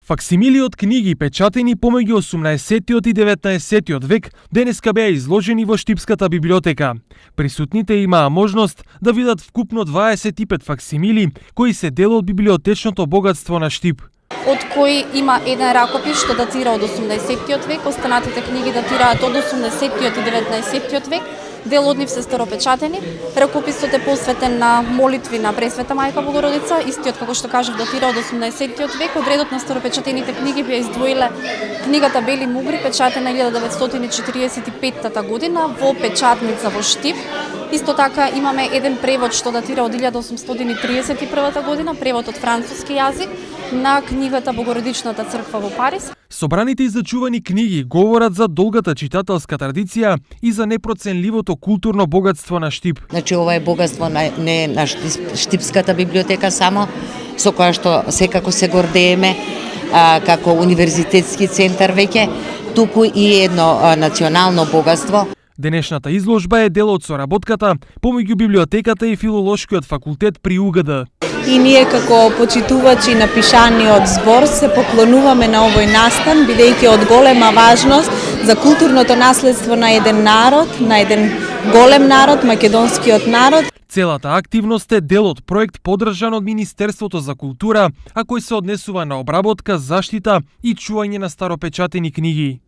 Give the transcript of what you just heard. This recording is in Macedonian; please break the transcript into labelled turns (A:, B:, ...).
A: Факсимили од книги печатени помеѓу 18 и 19 век денеска беа изложени во Штипската библиотека. Присутните имаа можност да видат вкупно 25 факсимили кои се дел од библиотечното богатство на Штип.
B: Од кои има еден ракопис што датира од 18 век, останатите книги датираат од 18 и 19 век. Дел од нив се старопечатени. Ракописот е посветен на молитви на Пресвета Мајка Богородица, истиот како што кажав датира од 18 век. Од редот на старопечатените книги би издвоиле книгата Бели мугри, печатена 1945 година во печатница во Штип. Исто така имаме еден превод што датира од 1831 година, превод од француски јазик на книгата Богородичната црква во Париз.
A: Собраните и зачувани книги говорат за долгата читателска традиција и за непроценливото културно богатство на Штип.
C: Значи ова е богатство не на Штипската библиотека само, со која што секако се гордееме како универзитетски центар веќе, туку и едно национално богатство.
A: Денешната изложба е дел од соработката помеѓу библиотеката и филолошкиот факултет при УГД.
D: И ние како почитувачи на пишаниот збор се поклонуваме на овој настан, бидејќи од голема важност за културното наследство на еден народ, на еден голем народ, македонскиот народ.
A: Целата активност е дел од проект поддржан од Министерството за култура, а кој се однесува на обработка, заштита и чување на старопечатени книги.